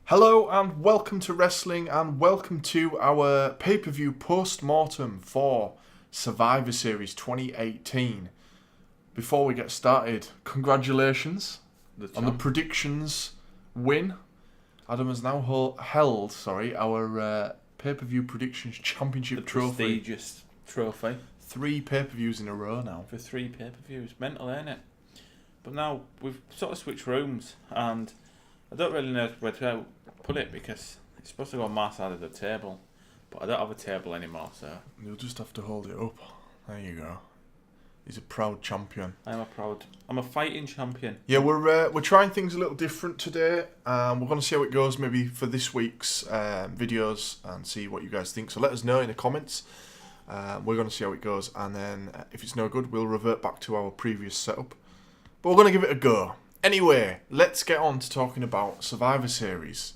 Hello and welcome to wrestling and welcome to our pay-per-view post-mortem for Survivor Series 2018. Before we get started, congratulations on the predictions win. Adam has now held our pay-per-view predictions championship trophy. Prestigious trophy. 3 pay-per-views in a row now. For 3 pay-per-views. Mental, ain't it? But now we've sort of switched rooms and I don't really know where to put it because it's supposed to go on my side of the table, but I don't have a table anymore, so you'll just have to hold it up. There you go. He's a proud champion. I'm a fighting champion. Yeah, we're trying things a little different today. We're going to see how it goes maybe for this week's videos and see what you guys think. So let us know in the comments. We're going to see how it goes, and then if it's no good, we'll revert back to our previous setup. But we're going to give it a go. Anyway, let's get on to talking about Survivor Series.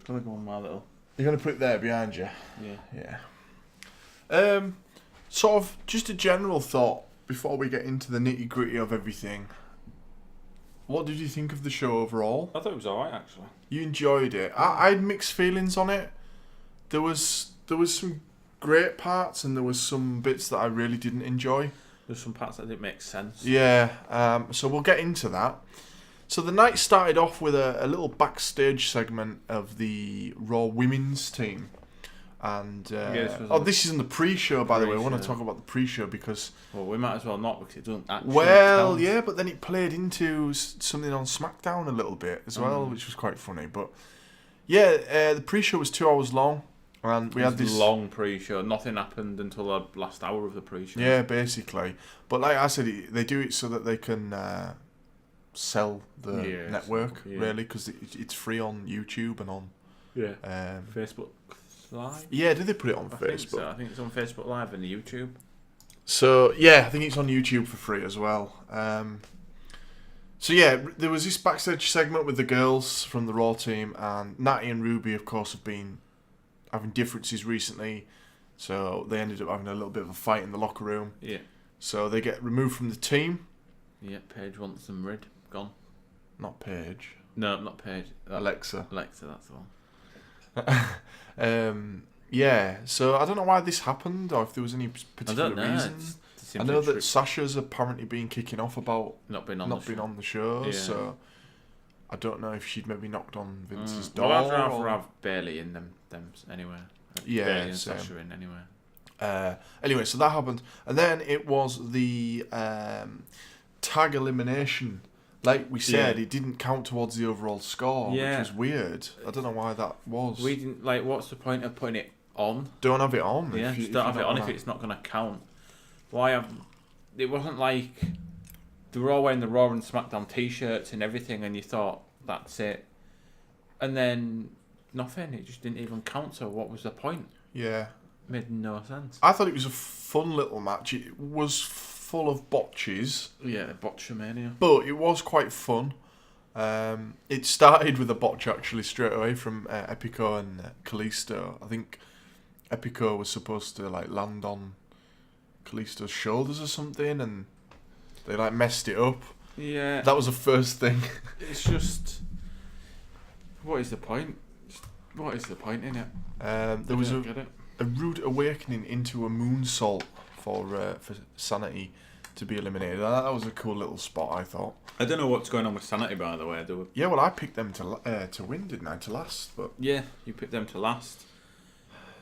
Gonna go on my little. You're going to put it there behind you? Yeah. Sort of just a general thought before we get into the nitty gritty of everything. What did you think of the show overall? I thought it was alright actually. You enjoyed it. I had mixed feelings on it. There was some great parts and there was some bits that I really didn't enjoy. There's some parts that didn't make sense. Yeah, so we'll get into that. So the night started off with a little backstage segment of the Raw Women's team. And this isn't the pre-show, by the way. I want to talk about the pre-show because... Well, we might as well not because it doesn't actually count. Yeah, but then it played into something on SmackDown a little bit as well, which was quite funny. But yeah, the pre-show was 2 hours long. And we had this long pre-show. Nothing happened until the last hour of the pre-show. Yeah, basically. But like I said, they do it so that they can sell the network, really, because it's free on YouTube and on Facebook Live. Yeah, did they put it on Facebook? Think so. I think it's on Facebook Live and YouTube. So yeah, I think it's on YouTube for free as well. So yeah, there was this backstage segment with the girls from the Raw team, and Natty and Ruby, of course, have been having differences recently, so they ended up having a little bit of a fight in the locker room. Yeah. So they get removed from the team. Yeah, Paige wants them rid. Gone. Not Paige. No, not Paige. Alexa. Alexa, that's the one. Yeah, so I don't know why this happened, or if there was any particular reason. I know that Sasha's apparently been kicking off about not being on the show, so I don't know if she'd maybe knocked on Vince's door. Well, I'd rather have Bailey in them anyway. Yeah, Bailey and Sasha in anyway. Anyway, so that happened, and then it was the tag elimination. Like we said, it didn't count towards the overall score, which was weird. I don't know why that was. We didn't what's the point of putting it on? Don't have it on. Yeah, don't have it on if it's not going to count. It wasn't like they were all wearing the Raw and SmackDown T-shirts and everything, and you thought that's it, and then nothing. It just didn't even count. So what was the point? Yeah, made no sense. I thought it was a fun little match. It was full of botches. Yeah, botchamania. But it was quite fun. It started with a botch actually straight away from Epico and Kalisto. I think Epico was supposed to land on Kalisto's shoulders or something, and they messed it up. Yeah, that was the first thing. It's just, what is the point? What is the point in it? There was a rude awakening into a moonsault for Sanity to be eliminated. That was a cool little spot, I thought. I don't know what's going on with Sanity, by the way. Yeah, well, I picked them to win, didn't I? To last, but yeah, you picked them to last.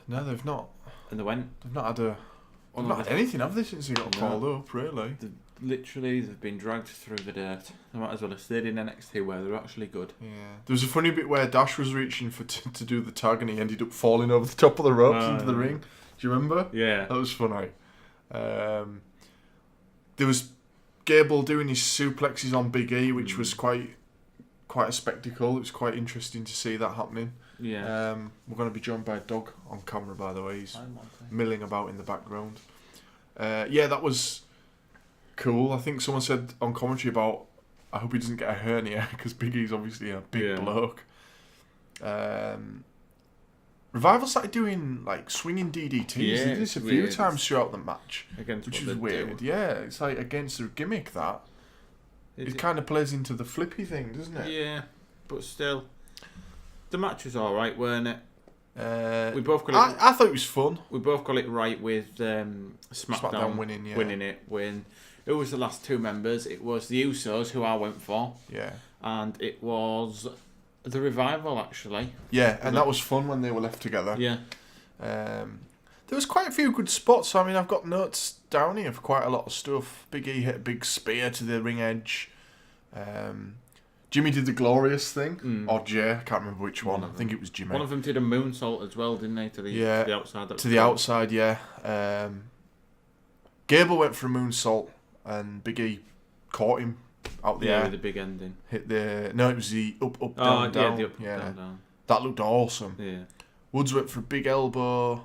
No, they've not. And they went. They've not had anything, have they, since they got called up? Really? They've been dragged through the dirt. They might as well have stayed in NXT where they're actually good. Yeah. There was a funny bit where Dash was reaching to do the tag and he ended up falling over the top of the ropes into the ring. Do you remember? Yeah. That was funny. There was Gable doing his suplexes on Big E, which was quite a spectacle. It was quite interesting to see that happening. Yeah. We're going to be joined by a dog on camera, by the way. He's milling about in the background. Yeah, that was cool. I think someone said on commentary about, I hope he doesn't get a hernia, because Big E's obviously a big bloke. Revival started doing swinging DDTs. They did this a few times throughout the match, which is weird. Yeah, it's against the gimmick that. It kind of plays into the flippy thing, doesn't it? Yeah, but still. the match was all right, weren't it? We We both got it. I thought it was fun. We both got it right with SmackDown winning, yeah. winning it. Who was the last two members? It was the Usos, who I went for, Yeah. and it was the Revival, actually. Yeah, and that was fun when they were left together. Yeah. There was quite a few good spots. I mean, I've got notes down here for quite a lot of stuff. Big E hit a big spear to the ring edge. Jimmy did the glorious thing, or Jay, I can't remember which one. I think it was Jimmy. One of them did a moonsault as well, didn't they? To the outside. To the outside, yeah. Gable went for a moonsault, and Big E caught him out the air. with the big ending. Hit the it was the up down down. The up down. That looked awesome. Yeah. Woods went for a big elbow,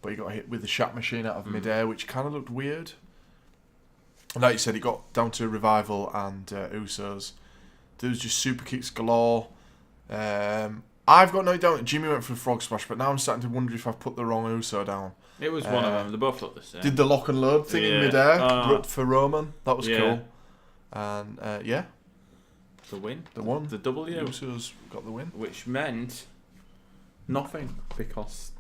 but he got hit with the shot machine out of midair, which kind of looked weird. And like you said, it got down to Revival and Usos. There was just super kicks galore. I've got no doubt that Jimmy went for a frog splash, but now I'm starting to wonder if I've put the wrong Uso down. It was one of them. They both looked the same. Did the lock and load thing in midair for Roman. That was cool. And the win. The one. The W. Usos got the win. Which meant nothing, because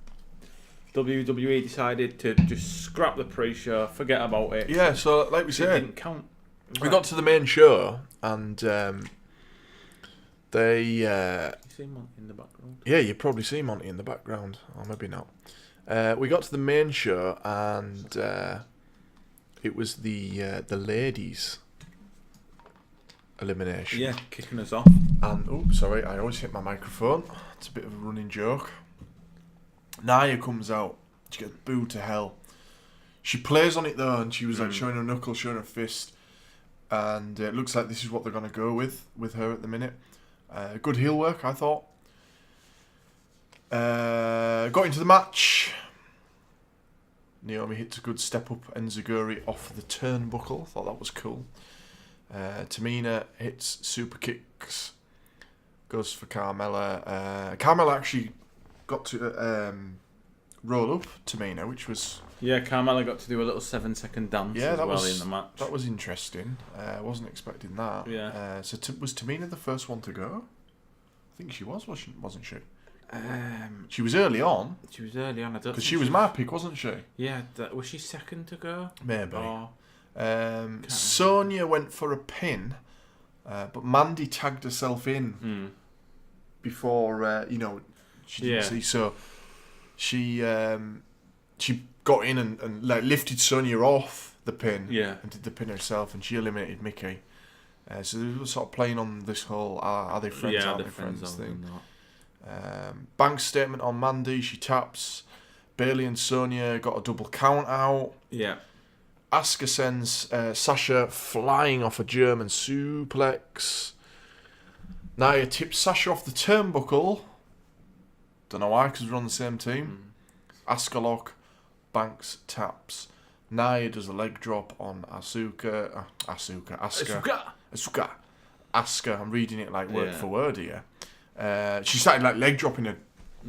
WWE decided to just scrap the pre-show, forget about it. Yeah, so like we It said, didn't count. we got to the main show, and they... You see Monty in the background? Yeah, you probably see Monty in the background, or maybe not. We got to the main show, and it was the ladies' elimination. Yeah, kicking us off. And sorry, I always hit my microphone. It's a bit of a running joke. Nia comes out. She gets booed to hell. She plays on it though, and she was like showing her knuckle, showing her fist, and it looks like this is what they're gonna go with her at the minute. Good heel work, I thought. Got into the match. Naomi hits a good step up Enziguri off the turnbuckle. Thought that was cool. Tamina hits super kicks. Goes for Carmella. Carmella actually got to roll up Tamina, which was... Yeah, Carmella got to do a little 7-second dance as well in the match. That was interesting. Wasn't expecting that. Yeah. So was Tamina the first one to go? I think she wasn't she? She was early on. She was early on. I don't. Because she was my pick, wasn't she? Yeah. Was she second to go? Maybe. Or... Sonya went for a pin, but Mandy tagged herself in before she didn't see. So she got in and like lifted Sonya off the pin, and did the pin herself, and she eliminated Mickey. So they were sort of playing on this whole are they friends, aren't they friends thing. Banks statement on Mandy. She taps. Bayley and Sonya got a double count out. Yeah. Asuka sends Sasha flying off a German suplex. Nia tips Sasha off the turnbuckle. Don't know why, because we're on the same team. Asuka lock. Banks taps. Nia does a leg drop on Asuka. Asuka. I'm reading it like word for word here. She started like leg dropping her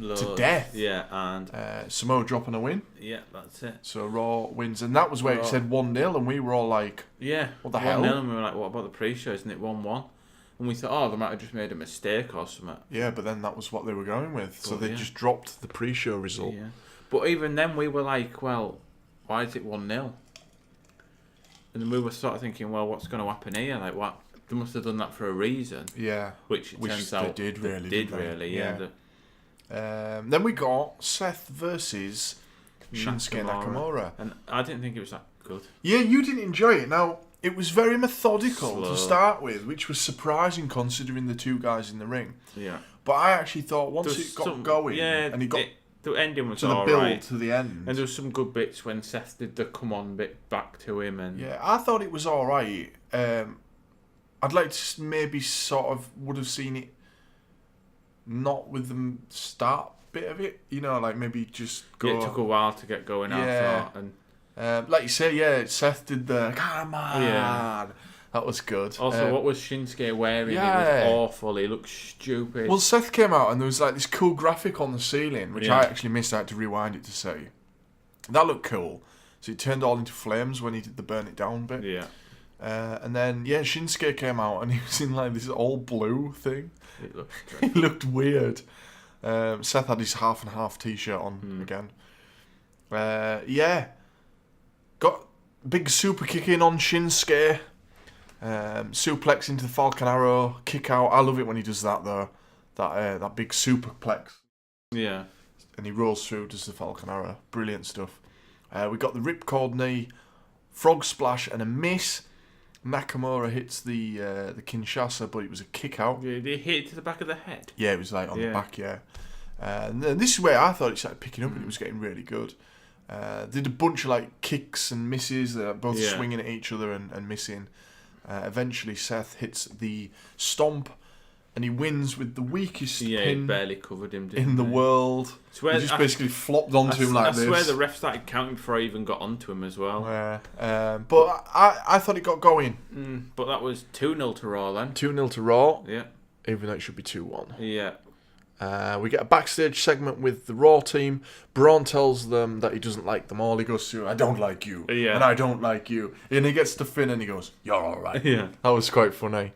to death. Yeah, and Samoa dropping a win. Yeah, that's it. So Raw wins, and that was where it said 1-0, and we were all like, what the hell? 1-0, and we were like, what about the pre-show? Isn't it 1-1? And we thought, they might have just made a mistake or something. Yeah, but then that was what they were going with. So they just dropped the pre-show result. Yeah. But even then, we were like, well, why is it 1-0? And then we were sort of thinking, well, what's going to happen here? Like, what? They must have done that for a reason. Yeah. Which it turns out they did really. Yeah. Then we got Seth versus Shinsuke Nakamura. And I didn't think it was that good. Yeah, you didn't enjoy it. Now, it was very methodical to start with, which was surprising considering the two guys in the ring. Yeah. But I actually thought once it got going, and it got the ending was to the build to the end. And there was some good bits when Seth did the come on bit back to him. And yeah, I thought it was all right. I'd like to maybe sort of would have seen it not with the start bit of it, like maybe just go. Yeah, it took a while to get going. Yeah. I thought, and like you say, Seth did the come on. Yeah. That was good. Also, what was Shinsuke wearing? Yeah. It was awful. He looked stupid. Well, Seth came out and there was like this cool graphic on the ceiling, which I actually missed out to rewind it to see. That looked cool. So it turned all into flames when he did the burn it down bit. Yeah. And then, Shinsuke came out and he was in like this all blue thing. It looked He looked weird. Seth had his half and half t-shirt on again. Yeah. Got big super kick in on Shinsuke. Suplex into the Falcon Arrow. Kick out. I love it when he does that though. That big superplex. Yeah. And he rolls through, does the Falcon Arrow. Brilliant stuff. We got the ripcord knee, frog splash and a miss. Nakamura hits the Kinshasa, but it was a kick out. Yeah, did he hit it to the back of the head? Yeah, it was like on the back, yeah. And then this is where I thought it started picking up and it was getting really good. Did a bunch of like kicks and misses, both swinging at each other and missing. Eventually Seth hits the stomp and he wins with the weakest he pin barely covered him, in the world. He just basically flopped onto him like this. I swear the ref started counting before I even got onto him as well. But I thought it got going. But that was 2-0 to Raw then. 2-0 to Raw. Yeah. Even though it should be 2-1. Yeah. We get a backstage segment with the Raw team. Braun tells them that he doesn't like them all. He goes through, I don't like you. Yeah. And I don't like you. And he gets to Finn and he goes, you're alright. Yeah. That was quite funny.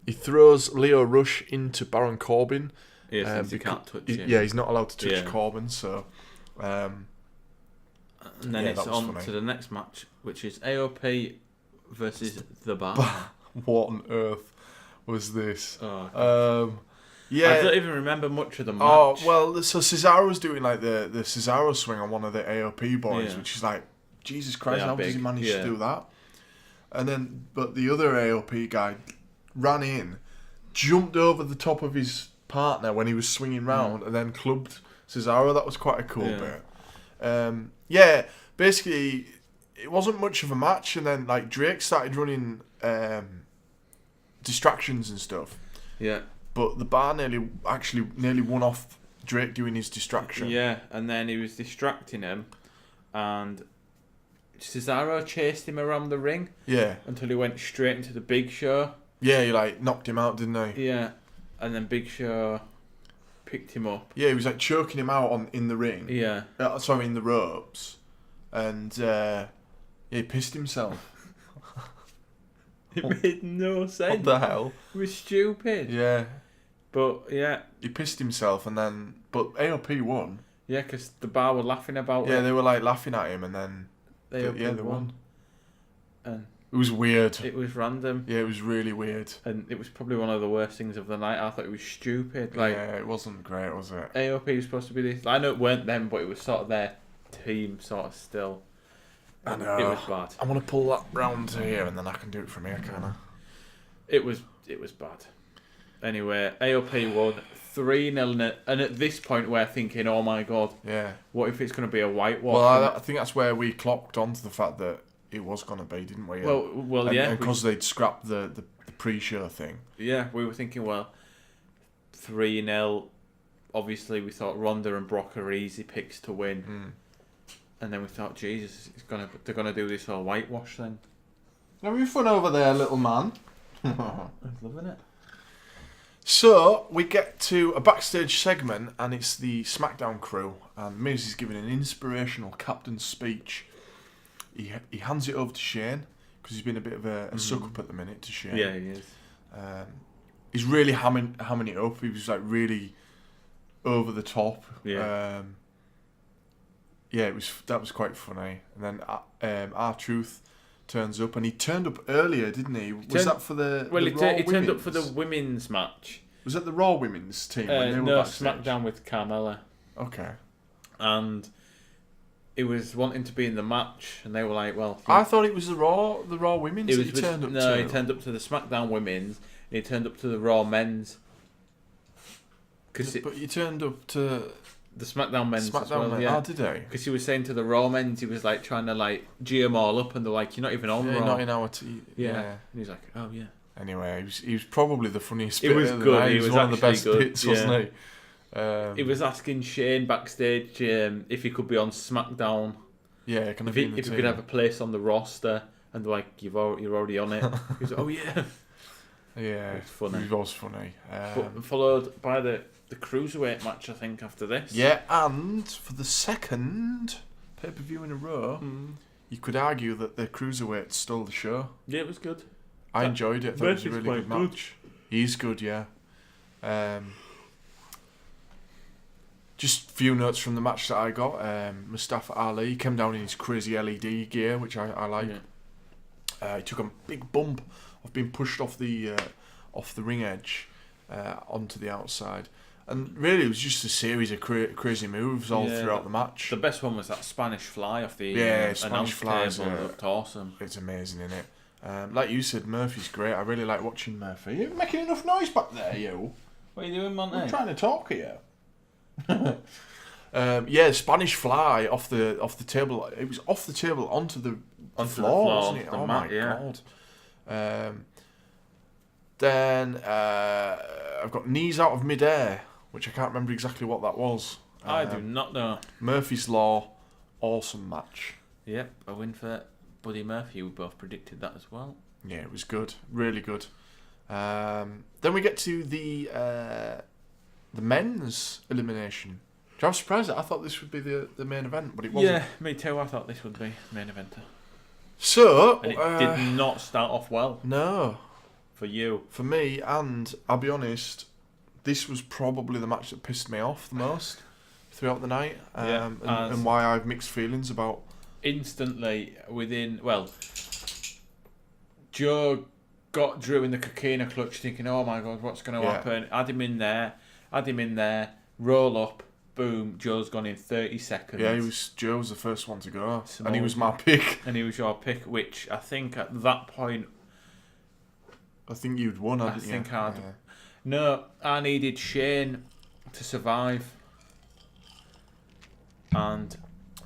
He throws Leo Rush into Baron Corbin. Yeah, since he can't touch him. Yeah, he's not allowed to touch Corbin, so... and then it's on to the next match, which is AOP versus The Bar. What on earth was this? Oh, yeah. I don't even remember much of the match. Oh, well, so Cesaro's doing like the Cesaro swing on one of the AOP boys, which is like, Jesus Christ, how does he manage to do that? And then, but the other AOP guy ran in, jumped over the top of his partner when he was swinging round, and then clubbed Cesaro. That was quite a cool bit. Basically, it wasn't much of a match, and then like Drake started running distractions and stuff. Yeah. But the Bar nearly won off Drake doing his distraction. Yeah, and then he was distracting him, and Cesaro chased him around the ring. Yeah. Until he went straight into the Big Show. Yeah, he like knocked him out, didn't he? Yeah, and then Big Show picked him up. Yeah, he was like choking him out in the ring. Yeah. In the ropes, and he pissed himself. It made no sense. What the hell? It was stupid. Yeah. But yeah. He pissed himself, and then AOP won. Yeah, because the Bar were laughing about it. Yeah, they were like laughing at him, and then they won. And it was weird. It was random. Yeah, it was really weird. And it was probably one of the worst things of the night. I thought it was stupid. Like, yeah, it wasn't great, was it? AOP was supposed to be this. I know it weren't them, but it was sort of their team, sort of still. I know. It was bad. I want to pull that round to here, and then I can do it from here, can't I? It was bad. Anyway, AOP won 3-0, and at this point we're thinking, oh my god, what if it's going to be a whitewash? Well, I think that's where we clocked onto the fact that it was going to be, didn't we? Well, yeah. Because they'd scrapped the pre-show thing. Yeah, we were thinking, 3-0. Obviously, we thought Ronda and Brock are easy picks to win. And then we thought, Jesus, they're going to do this all whitewash then. Having fun over there, little man. I'm loving it. So, we get to a backstage segment, and it's the SmackDown crew, and Miz is giving an inspirational captain's speech. He hands it over to Shane, because he's been a bit of a suck-up at the minute to Shane. Yeah, he is. He's really hamming it up. He was, like, really over the top. Yeah. That was quite funny. And then R-Truth turns up, and he turned up earlier, didn't he? Was that for the Well, the he turned up for the women's match. Was that the Raw women's team? When they were no, backstage? SmackDown with Carmella. Okay. And he was wanting to be in the match, and they were like, "Well." I thought it was the Raw women's. He turned up to. No, he turned up to the SmackDown women's, and he turned up to the Raw men's. But you turned up to the SmackDown men's as well. Men. Yeah. Oh, did he? Because he was saying to the Raw men's, he was like trying to like G them all up, and they're like, "You're not even on Raw." Not in our team. Yeah. And he's like, "Oh yeah." Anyway, he was probably the funniest bit. It was good. He was one of the best bits, wasn't he? He was asking Shane backstage if he could be on SmackDown. Yeah, if he could have a place on the roster, and they're like, you're already on it. He was like, "Oh yeah." Yeah, it was funny. It was funny. Followed by the cruiserweight match, I think, after this. Yeah, and for the second pay-per-view in a row, you could argue that the cruiserweight stole the show. Yeah, it was good. I enjoyed it. I thought it was a really good match. He's good, yeah. Just a few notes from the match that I got. Mustafa Ali came down in his crazy LED gear, which I like. He took a big bump of being pushed off the ring edge onto the outside. And really, it was just a series of crazy moves all throughout the match. The best one was that Spanish fly off the Spanish flies. It looked awesome. It's amazing, isn't it? Like you said, Murphy's great. I really like watching Murphy. You're making enough noise back there, you. What are you doing, Monty? I'm trying to talk here. Spanish fly off the table. It was off the table onto the floor, wasn't it? Oh my god. Then I've got knees out of midair, which I can't remember exactly what that was. I do not know. Murphy's Law, awesome match. Yep, a win for Buddy Murphy. We both predicted that as well. Yeah, it was good, really good. Then we get to the men's elimination. I was surprised that I thought this would be the main event, but it wasn't. Yeah, me too. I thought this would be main eventer. So and it did not start off well. No. For you. For me, and I'll be honest, this was probably the match that pissed me off the most throughout the night, and why I have mixed feelings about. Instantly, Joe got Drew in the coquina clutch thinking, oh my god, what's going to happen? Add him in there, roll up, boom, Joe's gone in 30 seconds. Yeah, Joe was the first one to go, and he was my pick. And he was your pick, which I think at that point... I think you'd won, hadn't you? No, I needed Shane to survive. And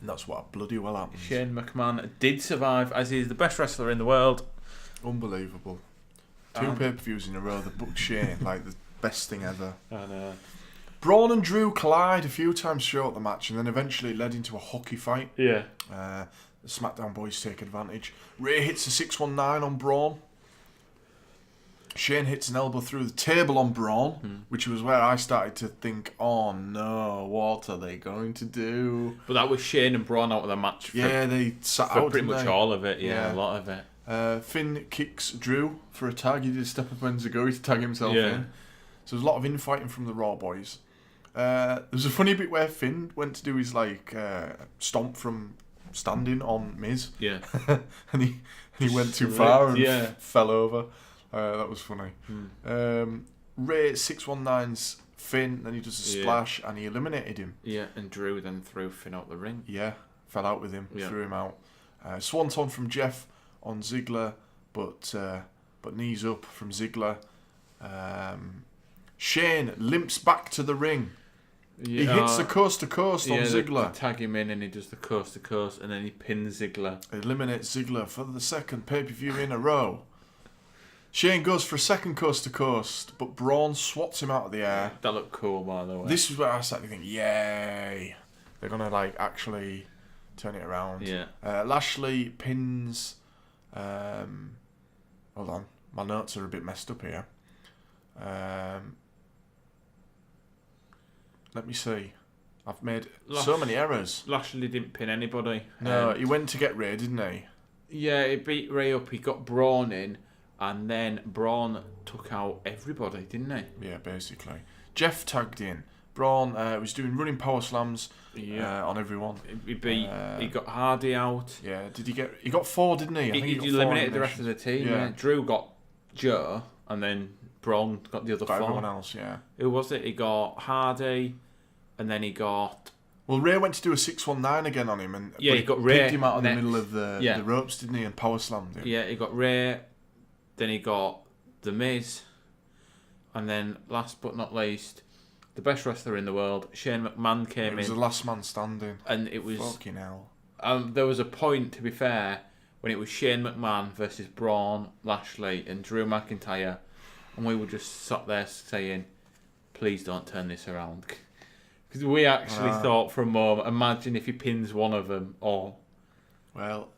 that's what bloody well happened. Shane McMahon did survive, as he is the best wrestler in the world. Unbelievable. 2 pay-per-views in a row that booked Shane like the best thing ever. I know. Braun and Drew collide a few times throughout the match, and then eventually it led into a hockey fight. Yeah. The SmackDown boys take advantage. Ray hits a 619 on Braun. Shane hits an elbow through the table on Braun, which was where I started to think, oh no, what are they going to do? But that was Shane and Braun out of the match. They sat out pretty much all of it, a lot of it. Finn kicks Drew for a tag. He did step up on Zaguri to tag himself in. So there's a lot of infighting from the Raw boys. There's a funny bit where Finn went to do his stomp from standing on Miz. Yeah. and he went too far and fell over. That was funny. Ray 619's Finn, then he does a splash and he eliminated him. Yeah, and Drew then threw Finn out the ring. Yeah, fell out with him, threw him out. Swanton from Jeff on Ziggler, but knees up from Ziggler. Shane limps back to the ring. He hits the coast to coast on Ziggler. They tag him in and he does the coast to coast and then he pins Ziggler. Eliminates Ziggler for the second pay-per-view in a row. Shane goes for a second coast to coast, but Braun swats him out of the air. That looked cool, by the way. This is where I started to think, yay, they're gonna actually turn it around. Yeah. Lashley pins. Hold on, my notes are a bit messed up here. Let me see. I've made so many errors. Lashley didn't pin anybody. No, he went to get Ray, didn't he? Yeah, he beat Ray up. He got Braun in. And then Braun took out everybody, didn't he? Yeah, basically. Jeff tagged in. Braun was doing running power slams on everyone. He got Hardy out. Yeah, he got 4, didn't he? He eliminated the rest of the team. Yeah. Drew got Joe, and then Braun got the other 4. Everyone else, yeah. Who was it? He got Hardy, and then he got... Well, Ray went to do a 619 again on him, and he got Ray. Picked him out in the middle of the ropes, didn't he? And power slammed him. Yeah, he got Ray. Then he got The Miz. And then, last but not least, the best wrestler in the world, Shane McMahon, came in. It was the last man standing. And it was... Fucking hell. There was a point, to be fair, when it was Shane McMahon versus Braun, Lashley and Drew McIntyre. And we were just sat there saying, please don't turn this around. Because we actually thought for a moment, imagine if he pins one of them, or... Well...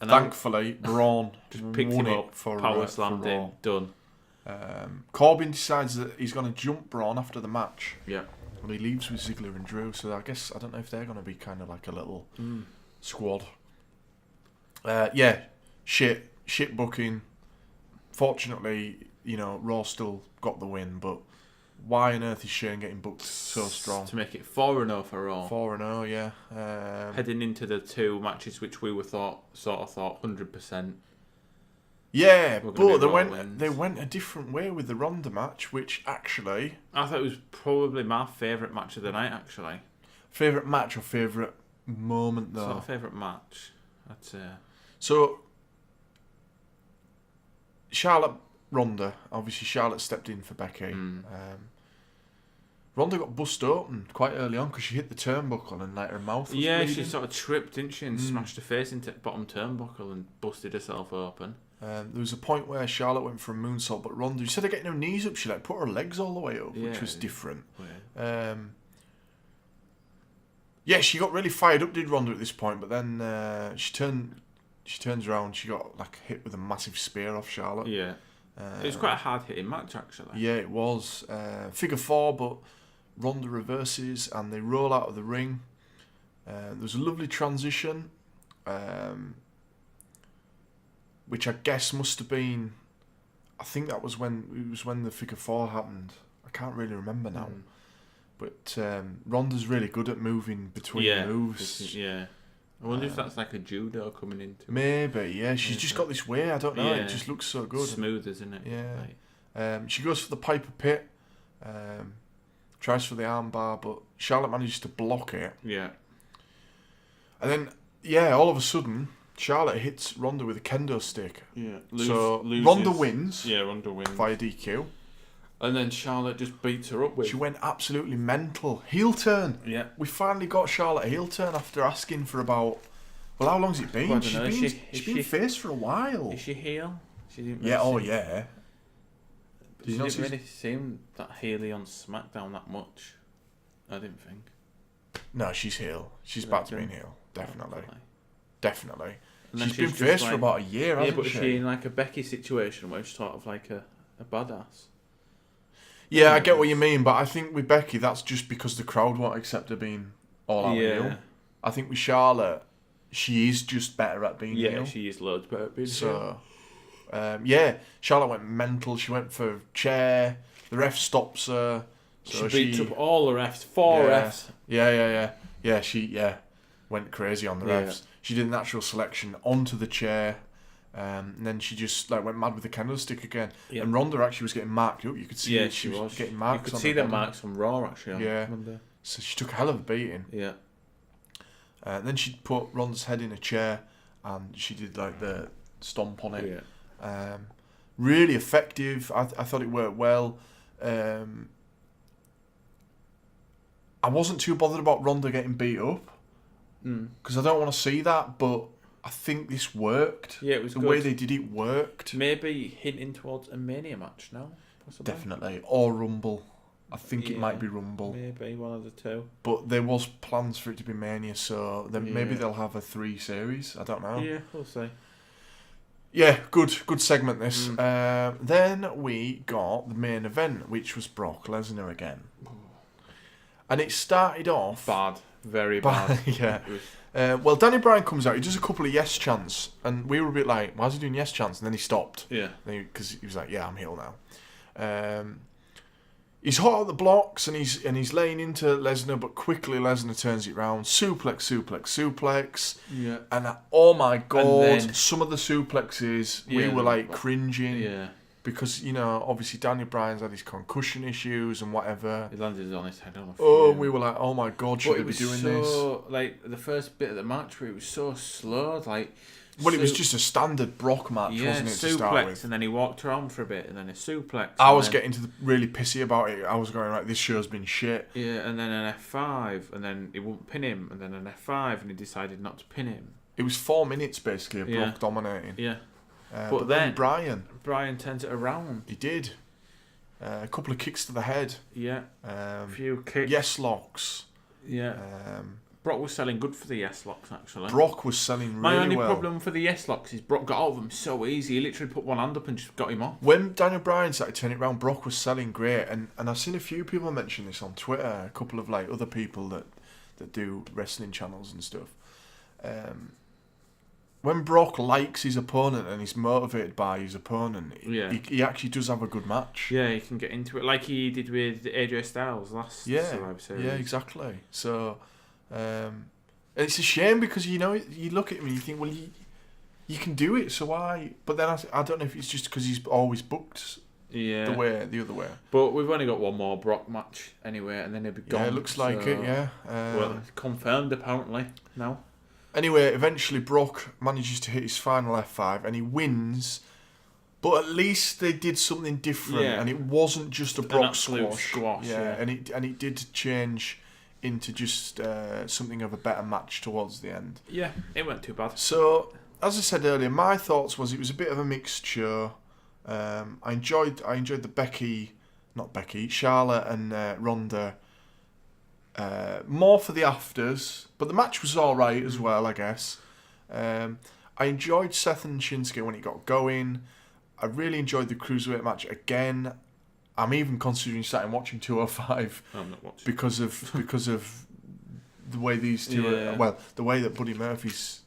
And thankfully, Braun just picked him up, power slammed him, done. Corbin decides that he's going to jump Braun after the match. Yeah. And he leaves with Ziggler and Drew, so I don't know if they're going to be kind of like a little squad. Shit booking. Fortunately, Raw still got the win, but why on earth is Shane getting booked so strong? To make it 4-0 for Raw. 4-0, yeah. Heading into the 2 matches which we were sort of thought 100%. Yeah, We're gonna but be they went a different way with the Ronda match, which actually... I thought it was probably my favourite match of the night, actually. Favourite match or favourite moment, though? Sort of favourite match, I'd say. So, Charlotte, Ronda. Obviously, Charlotte stepped in for Becky. Ronda got bust open quite early on because she hit the turnbuckle and like her mouth was bleeding. She sort of tripped, didn't she, and smashed her face into the bottom turnbuckle and busted herself open. There was a point where Charlotte went for a moonsault, but Ronda, instead of getting her knees up, she like put her legs all the way up, which was different. She got really fired up, did Ronda at this point, but then she turns around, she got like hit with a massive spear off Charlotte. Yeah. It was quite a hard hitting match, actually. Yeah, it was. Figure 4, but Ronda reverses and they roll out of the ring. There was a lovely transition, which I guess must have been. I think that was when the figure 4 happened. I can't really remember now. But Ronda's really good at moving between moves. Yeah. I wonder if that's like a judo coming into it. Maybe, yeah. She's just got this way. I don't know. It just looks so good. Smooth, isn't it? Yeah. She goes for the Piper Pit. Tries for the armbar, but Charlotte manages to block it. Yeah. And then, all of a sudden, Charlotte hits Ronda with a kendo stick. Yeah. Loses. Ronda wins. Yeah, Ronda wins. Via DQ. And then Charlotte just beats her up with... She went absolutely mental. Heel turn. Yeah. We finally got Charlotte a heel turn after asking for about... Well, how long's it been? She's been face for a while. Is she heel? She didn't yeah. She didn't really seem that heely on SmackDown that much. I didn't think. No, she's heel. She's back to being heel. Definitely. And she's been face for about a year, hasn't she? Yeah, but is she in like a Becky situation where she's sort of like a badass? Yeah, I get what you mean, but I think with Becky, that's just because the crowd won't accept her being all out heel. I think with Charlotte, she is just better at being heel. Yeah, she is loads better at being heel. Charlotte went mental. She went for chair. The ref stops her. So she beats up all the refs. 4 refs. Yeah, she went crazy on the refs. She did a natural selection onto the chair. And then she just like went mad with the candlestick again. Yep. And Ronda actually was getting marked up. You could see she was getting marks. You could see the marks from Raw actually. On so she took a hell of a beating. Yeah. Then she put Ronda's head in a chair and she did like the stomp on it. Yeah. Really effective. I thought it worked well. I wasn't too bothered about Ronda getting beat up because I don't want to see that, but I think this worked. Yeah, it was the good. way they did it worked. Maybe hinting towards a Mania match now. Possibly. Definitely, or Rumble. I think it might be Rumble. Maybe one of the two. But there was plans for it to be Mania, so then maybe they'll have a 3 series. I don't know. Yeah, we'll see. Yeah, good segment this. Then we got the main event, which was Brock Lesnar again, and it started off bad, very bad. Yeah. Well, Danny Bryan comes out. He does a couple of yes chants, and we were a bit like, "Why is he doing yes chants?" And then he stopped. Yeah. Because he was like, "Yeah, I'm heel now." He's hot at the blocks, and he's laying into Lesnar, but quickly Lesnar turns it round. Suplex. Yeah. And oh my god, some of the suplexes we were like cringing. Yeah. Because, obviously Daniel Bryan's had his concussion issues and whatever. He landed on his head on a few. Oh, we were like, oh my god, should he be doing this? Like, the first bit of the match where it was so slow, like... Well, it was just a standard Brock match, wasn't it, to start with? And then he walked around for a bit, and then a suplex. I was getting really pissy about it. I was going, like, this show's been shit. Yeah, and then an F5, and then he wouldn't pin him, and then an F5, and he decided not to pin him. It was 4 minutes, basically, of Brock dominating. Yeah. But then Bryan turns it around. He did. A couple of kicks to the head. Yeah. A few kicks. Yes locks. Yeah. Brock was selling good for the yes locks, actually. Brock was selling really well. My only problem for the yes locks is Brock got out of them so easy. He literally put one hand up and just got him off. When Daniel Bryan started turning it around, Brock was selling great. And I've seen a few people mention this on Twitter. A couple of like other people that do wrestling channels and stuff. when Brock likes his opponent and he's motivated by his opponent, he actually does have a good match. Yeah, he can get into it like he did with AJ Styles last Survivor Series. Yeah, exactly. So, it's a shame because you look at him and you think, well, you can do it, so why? But then I don't know if it's just because he's always booked the other way. But we've only got one more Brock match anyway, and then he'll be gone. Yeah, it looks like it. Yeah. Well, it's confirmed apparently now. Anyway, eventually Brock manages to hit his final F5 and he wins, but at least they did something different and it wasn't just a Brock squash. Yeah. And it did change into just something of a better match towards the end. Yeah, it weren't too bad. So, as I said earlier, my thoughts was it was a bit of a mixed show. I enjoyed the Charlotte and Ronda. More for the afters, but the match was alright as well, I guess. I enjoyed Seth and Shinsuke when it got going. I really enjoyed the Cruiserweight match again. I'm even considering starting watching 205 I'm not watching because of the way these two are. Well, the way that Buddy Murphy's.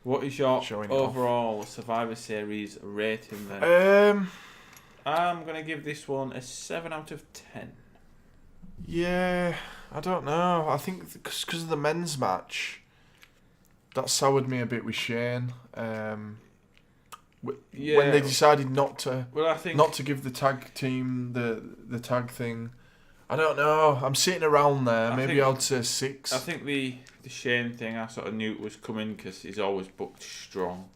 What is your overall Survivor Series rating then? I'm gonna give this one a 7 out of 10. Yeah, I don't know. I think because of the men's match, that soured me a bit with Shane. When they decided not to give the tag team the tag thing. I don't know. I'm sitting around there. Maybe I'd say 6. I think the Shane thing I sort of knew it was coming because he's always booked strong.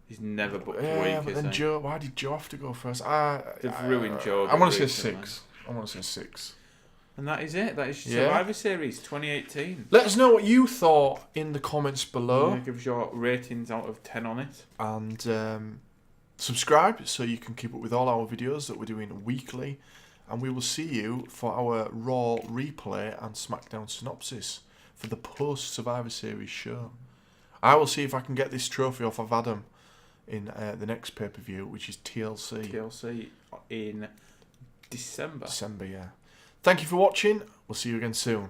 He's never booked weak. But then Joe, why did Joe have to go first? They've ruined Joe. I want to say 6. I want to say 6. And that is it. That is Survivor Series 2018. Let us know what you thought in the comments below. Yeah, give us your ratings out of 10 on it. And subscribe so you can keep up with all our videos that we're doing weekly. And we will see you for our Raw replay and SmackDown synopsis for the post-Survivor Series show. I will see if I can get this trophy off of Adam in the next pay-per-view, which is TLC. TLC in December. December, yeah. Thank you for watching. We'll see you again soon.